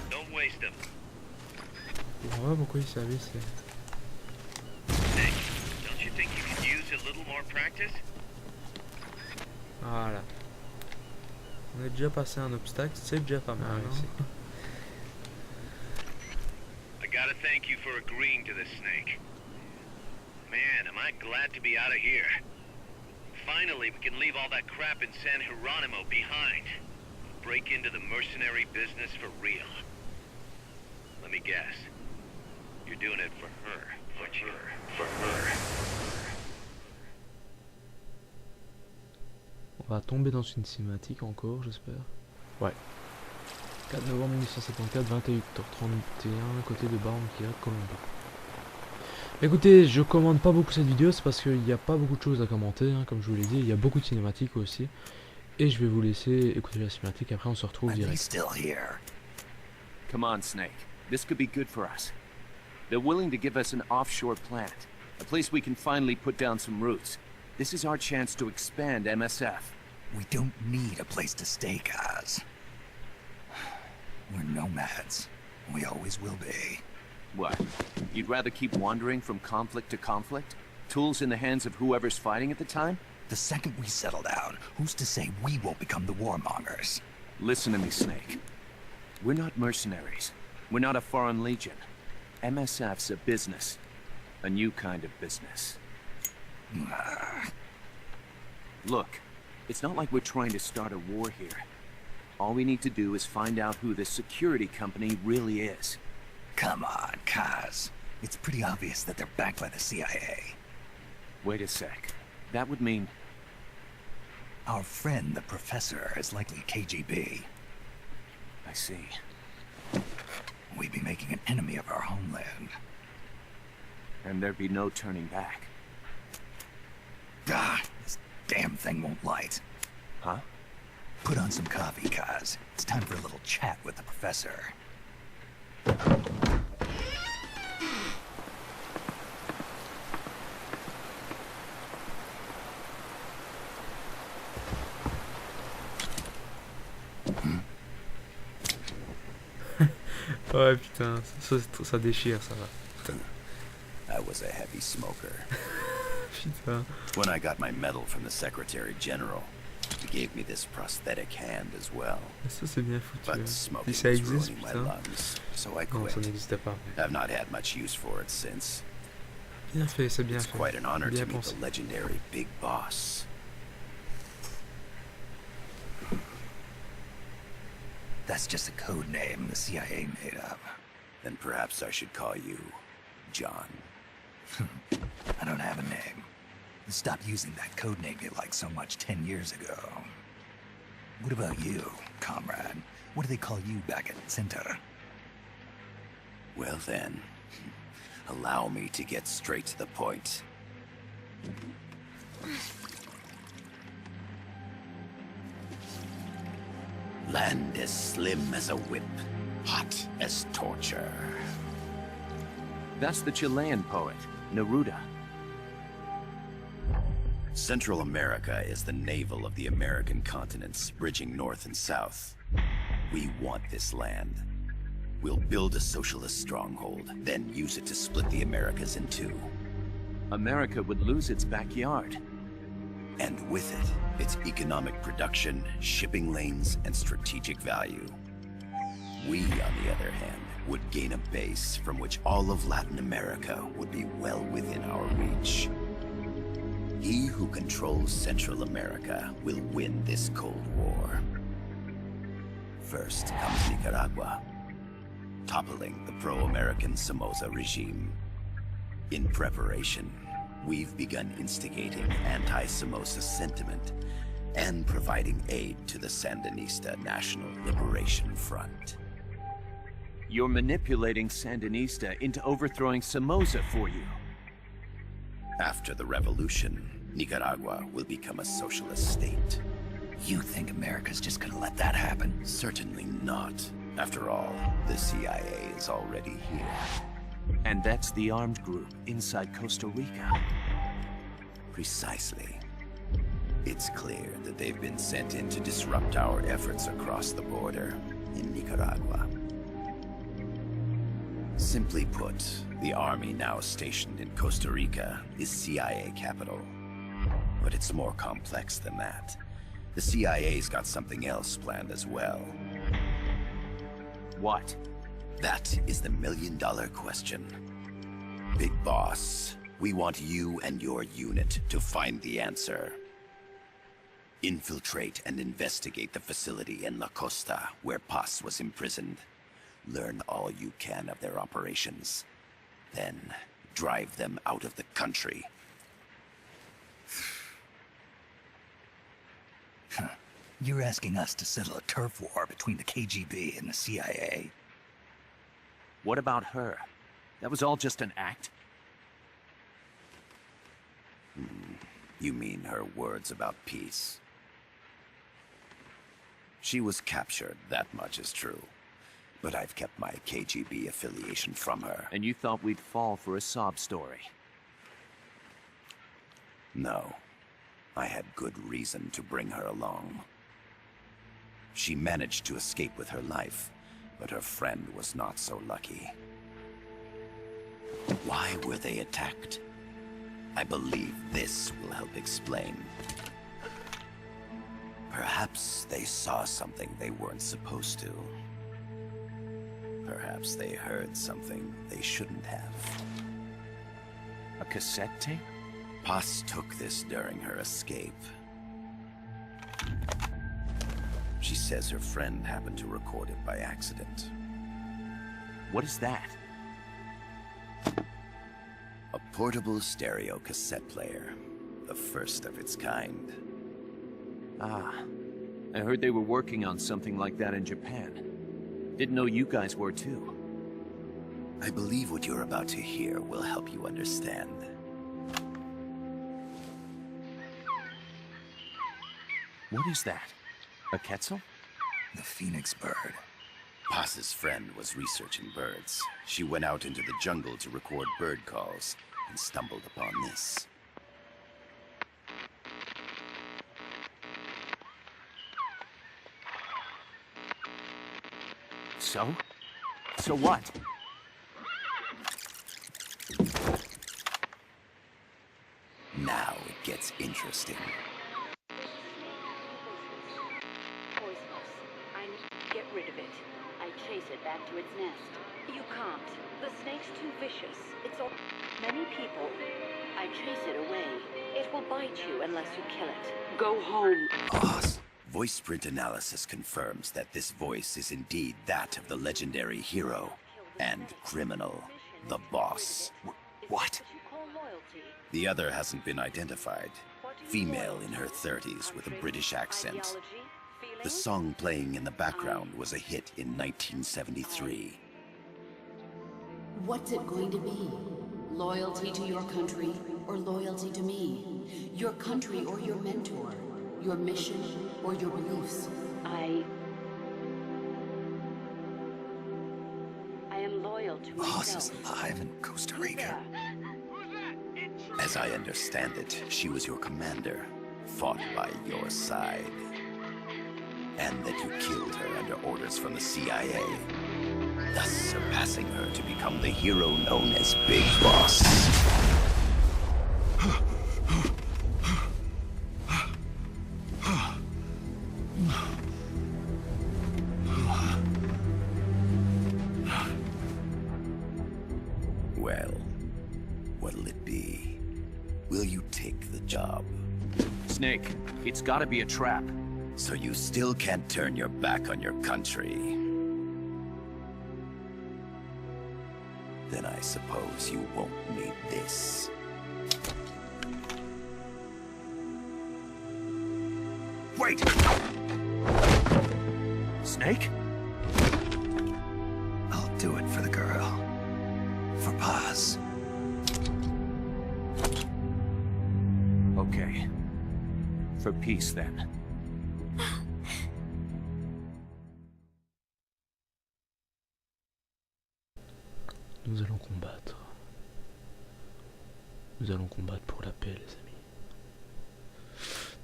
Don't waste them. Ouais, pourquoi il savait c'est... Nick, don't you think you could use a little more practice? Voilà. On a déjà passé un obstacle, c'est déjà pas mal. Ici. I gotta thank you for agreeing to this, Snake. Man, am I glad to be out of here. Finally, we can leave all that crap in San Geronimo behind. Break into the mercenary business for real. Let me guess. You're doing it for her, aren't you? For her. On va tomber dans une cinématique encore, j'espère. Ouais. 4 novembre 1974, 28h31, côté de Barn qui est Colombie. Écoutez, je commande pas beaucoup cette vidéo, c'est parce qu'il n'y a pas beaucoup de choses à commenter, hein, comme je vous l'ai dit, il y a beaucoup de cinématiques aussi. Et je vais vous laisser écouter la cinématique, après on se retrouve direct. Come on, Snake. This could be good for us. They're willing to give us an offshore plant, a place we can finally put down some roots. This is our chance to expand MSF. We don't need a place to stay, guys. We're nomads. We always will be. What? You'd rather keep wandering from conflict to conflict? Tools in the hands of whoever's fighting at the time? The second we settle down, who's to say we won't become the warmongers? Listen to me, Snake. We're not mercenaries. We're not a foreign legion. MSF's a business. A new kind of business. Look, it's not like we're trying to start a war here. All we need to do is find out who this security company really is. Come on, Kaz. It's pretty obvious that they're backed by the CIA. Wait a sec. That would mean... Our friend, the professor, is likely KGB. I see. We'd be making an enemy of our homeland. And there'd be no turning back. Ah, this damn thing won't light. Huh? Put on some coffee, Kaz. It's time for a little chat with the professor. Ouais putain, ça déchire, ça va. I was a heavy smoker. Putain. When I got my medal from the Secretary General, he gave me this prosthetic hand as well. Ça c'est bien foutu. But smoking Si ça was existe, ruining my putain. lungs, so I Non, quit. ça n'existait pas. I've not had much use for it since. Bien fait, c'est bien It's fait. quite an honor Bien to meet pensé. the legendary Big Boss. That's just a code name the CIA made up. Then perhaps I should call you John. I don't have a name. Stop using that code name you liked so much 10 years ago. What about you, comrade? What do they call you back at Center? Well then, allow me to get straight to the point. Land as slim as a whip, hot as torture. That's the Chilean poet, Neruda. Central America is the navel of the American continents, bridging north and south. We want this land. We'll build a socialist stronghold, then use it to split the Americas in two. America would lose its backyard. And with it, its economic production, shipping lanes, and strategic value. We, on the other hand, would gain a base from which all of Latin America would be well within our reach. He who controls Central America will win this Cold War. First comes Nicaragua, toppling the pro-American Somoza regime. In preparation, we've begun instigating anti-Somoza sentiment and providing aid to the Sandinista National Liberation Front. You're manipulating Sandinista into overthrowing Somoza for you. After the revolution, Nicaragua will become a socialist state. You think America's just gonna let that happen? Certainly not. After all, the CIA is already here. And that's the armed group inside Costa Rica. Precisely. It's clear that they've been sent in to disrupt our efforts across the border in Nicaragua. Simply put, the army now stationed in Costa Rica is CIA capital. But it's more complex than that. The CIA's got something else planned as well. What? That is the million-dollar question. Big Boss, we want you and your unit to find the answer. Infiltrate and investigate the facility in La Costa, where Paz was imprisoned. Learn all you can of their operations. Then, drive them out of the country. You're asking us to settle a turf war between the KGB and the CIA? What about her? That was all just an act? You mean her words about peace? She was captured, that much is true. But I've kept my KGB affiliation from her. And you thought we'd fall for a sob story? No. I had good reason to bring her along. She managed to escape with her life, but her friend was not so lucky. Why were they attacked? I believe this will help explain. Perhaps they saw something they weren't supposed to. Perhaps they heard something they shouldn't have. A cassette tape? Paz took this during her escape. She says her friend happened to record it by accident. What is that? A portable stereo cassette player. The first of its kind. Ah, I heard they were working on something like that in Japan. Didn't know you guys were too. I believe what you're about to hear will help you understand. What is that? A quetzal? The phoenix bird. Paz's friend was researching birds. She went out into the jungle to record bird calls and stumbled upon this. So? So what? Now it gets interesting. Poisonous. I need to get rid of it. I chase it back to its nest. You can't. The snake's too vicious. It's all... Many people... I chase it away. It will bite you unless you kill it. Go home. Boss. Voice print analysis confirms that this voice is indeed that of the legendary hero and criminal, the boss. What? The other hasn't been identified. Female in her 30s with a British accent. The song playing in the background was a hit in 1973. What's it going to be? Loyalty to your country or loyalty to me? Your country or your mentor? Your mission or your beliefs? I am loyal to Boss is myself. alive in Costa Rica. As I understand it, she was your commander, fought by your side. And that you killed her under orders from the CIA, thus surpassing her to become the hero known as Big Boss. Well, what'll it be? Will you take the job? Snake, it's gotta be a trap. So you still can't turn your back on your country? Then I suppose you won't need this. Wait! Snake? I'll do it for the girl. For Paz. Okay. For peace, then. Nous allons combattre. Nous allons combattre pour la paix, les amis.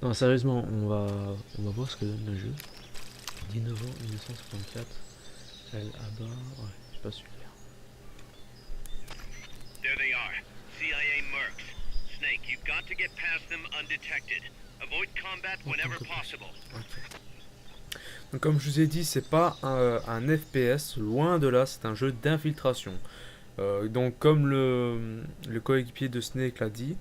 Non, sérieusement, on va voir ce que donne le jeu. 10 novembre 1954. Elle abat. Ouais, c'est pas super. There they are. CIA mercs. Snake, you've got to get past them undetected. Avoid combat whenever possible. Okay. Donc, comme je vous ai dit, c'est pas un FPS, loin de là, c'est un jeu d'infiltration. Donc comme le coéquipier de Snake l'a dit,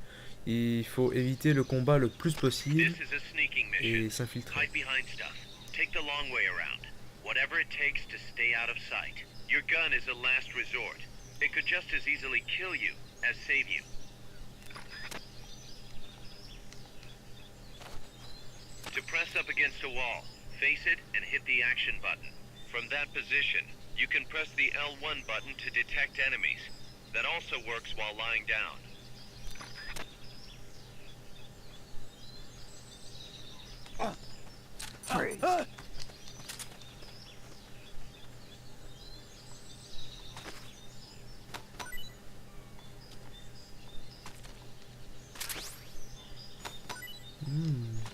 il faut éviter le combat le plus possible This is a sneaking et mission. s'infiltrer. Hide behind stuff. Take the long way around. Whatever it takes to stay out of sight. Your gun is a last resort. It could just as easily kill you as save you. To press up against a wall, face it and hit the action button. From that position, you can press the L1 button to detect enemies. That also works while lying down.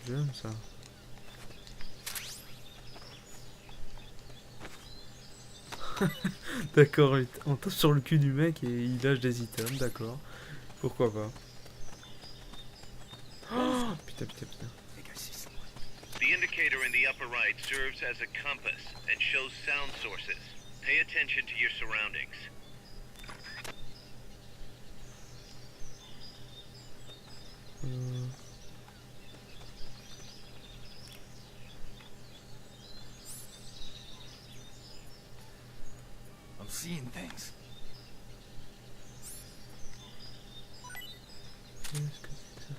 J'aime ça. D'accord, on tape sur le cul du mec et il lâche des items, d'accord. Pourquoi pas. Oh, putain. The indicator in the upper right serves as a compass and shows sound sources. Pay attention to your surroundings. I'm seeing things. Qu'est-ce que c'est que ça?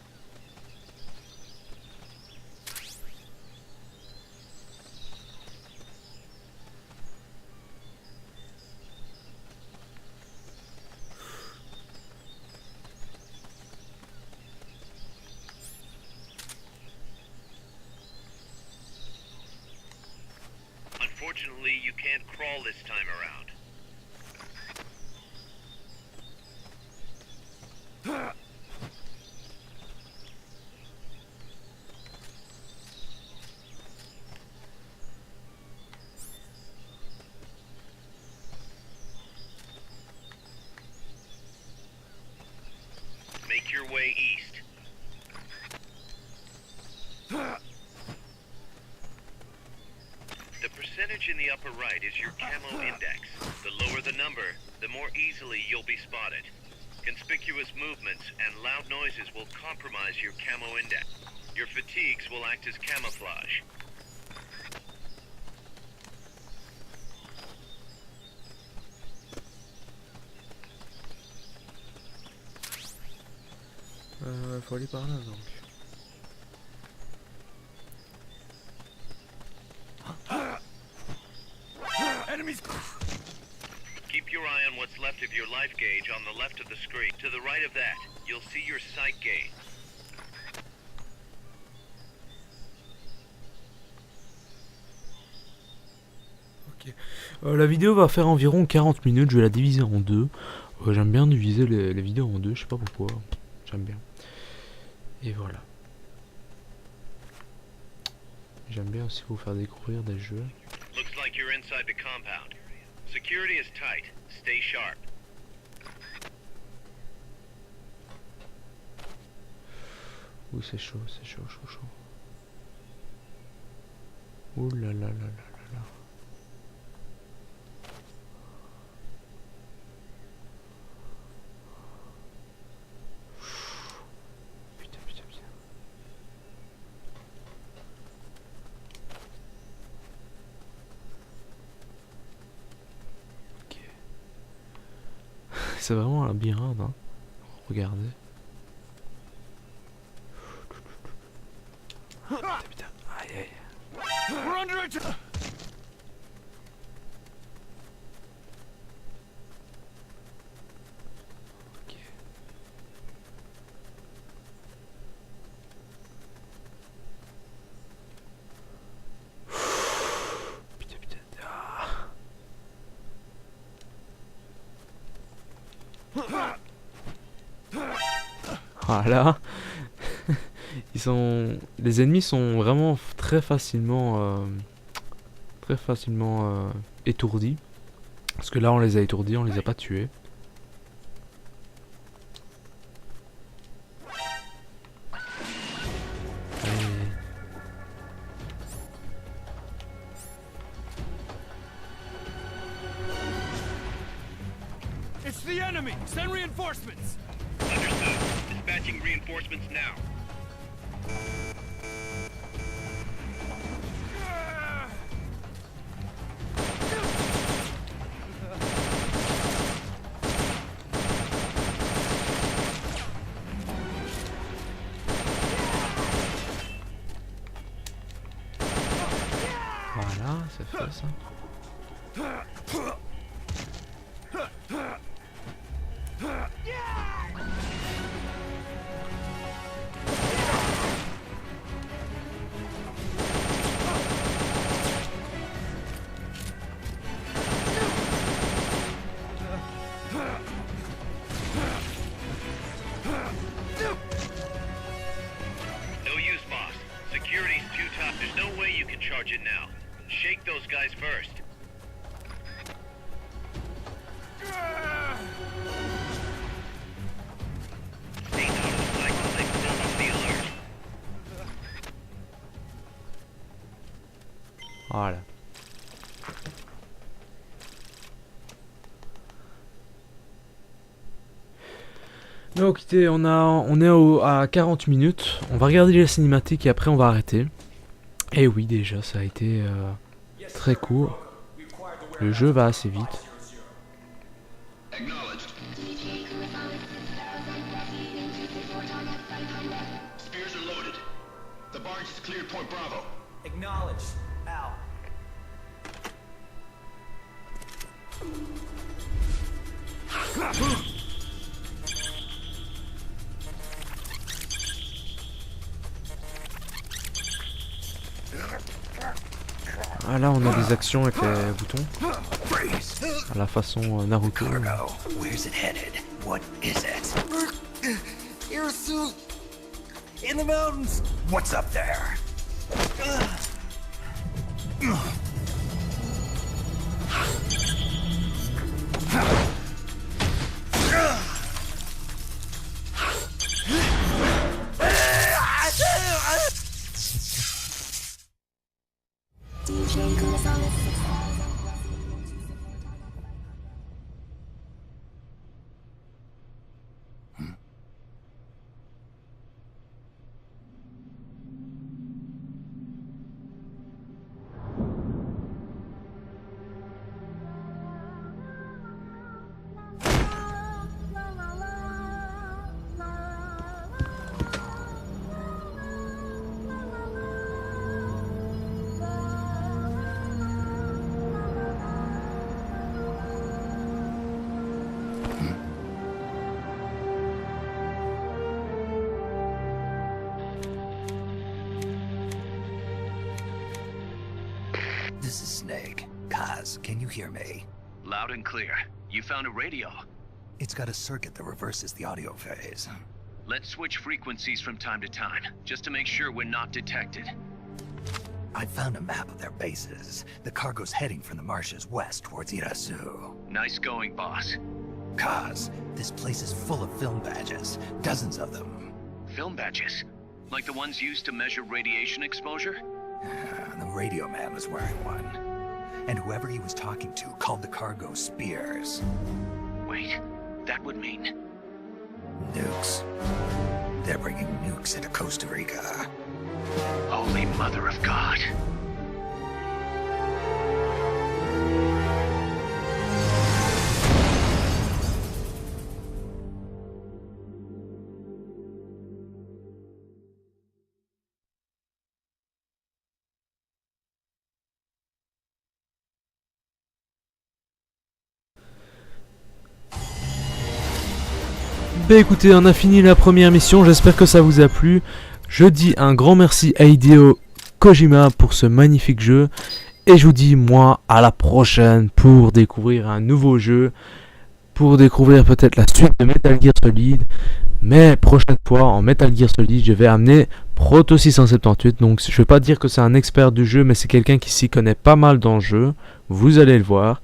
Unfortunately, you can't crawl this time around. Make your way east. The percentage in the upper right is your camo index. The lower the number, the more easily you'll be spotted. Conspicuous movements and loud noises will compromise your camo index. Your fatigues will act as camouflage. Faut aller par là donc. Enemies! Keep your eye on what's left of your life gauge on the left of the screen. To the right of that, you'll see your sight gauge. Ok. La vidéo va faire environ 40 minutes, je vais la diviser en deux. J'aime bien diviser les vidéos en deux, je sais pas pourquoi. J'aime bien. Et voilà. J'aime bien aussi vous faire découvrir des jeux. Looks like you're inside the compound. Security is tight. Stay sharp. Oui, c'est chaud. Ouh là là. Putain. Ok. C'est vraiment un labyrinthe, hein. Regardez. Putain. Aïe. We're under attack! Ok. Putain. Ah. Voilà. Les ennemis sont vraiment très facilement étourdis. Parce que là on les a étourdis, on les a pas tués. It's the enemy! Send reinforcements! Understood. Dispatching reinforcements now. Voilà, c'est fait ça. No use, boss. Security's too tough. There's no way you can charge it now. Shake those guys first. Stay out of the cycle. They pull off the alert. Voilà. Donc écoutez, on est à 40 minutes. On va regarder les cinématiques et après on va arrêter. Et oui, déjà ça a été très court. Le jeu va assez vite. Acknowledged. Spears are loaded. The barge is cleared Point Bravo. Acknowledged. Out. Ah là on a des actions avec les boutons. À la façon Naruto. Cargo. Where's it headed? What is it? You're so... in the mountains. What's up there? This is Snake. Kaz, can you hear me? Loud and clear. You found a radio. It's got a circuit that reverses the audio phase. Let's switch frequencies from time to time, just to make sure we're not detected. I found a map of their bases. The cargo's heading from the marshes west towards Irasu. Nice going, boss. Kaz, this place is full of film badges. Dozens of them. Film badges? Like the ones used to measure radiation exposure? The radio man was wearing one. And whoever he was talking to called the cargo spears. Wait, that would mean... Nukes. They're bringing nukes into Costa Rica. Holy Mother of God. Bah écoutez, on a fini la première mission, j'espère que ça vous a plu. Je dis un grand merci à Hideo Kojima pour ce magnifique jeu. Et je vous dis moi à la prochaine pour découvrir un nouveau jeu. pour découvrir peut-être la suite de Metal Gear Solid. Mais prochaine fois, en Metal Gear Solid, je vais amener Proto 678. Donc je vais pas dire que c'est un expert du jeu, mais c'est quelqu'un qui s'y connaît pas mal dans le jeu. Vous allez le voir.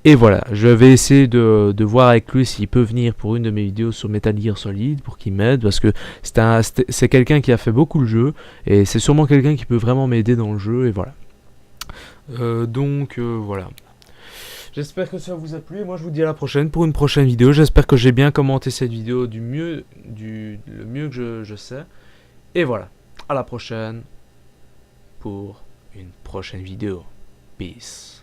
Et voilà, je vais essayer de voir avec lui s'il peut venir pour une de mes vidéos sur Metal Gear Solid, pour qu'il m'aide, parce que c'est quelqu'un qui a fait beaucoup le jeu, et c'est sûrement quelqu'un qui peut vraiment m'aider dans le jeu, et voilà. Voilà. J'espère que ça vous a plu, et moi je vous dis à la prochaine pour une prochaine vidéo. J'espère que j'ai bien commenté cette vidéo le mieux que je sais. Et voilà, à la prochaine pour une prochaine vidéo. Peace.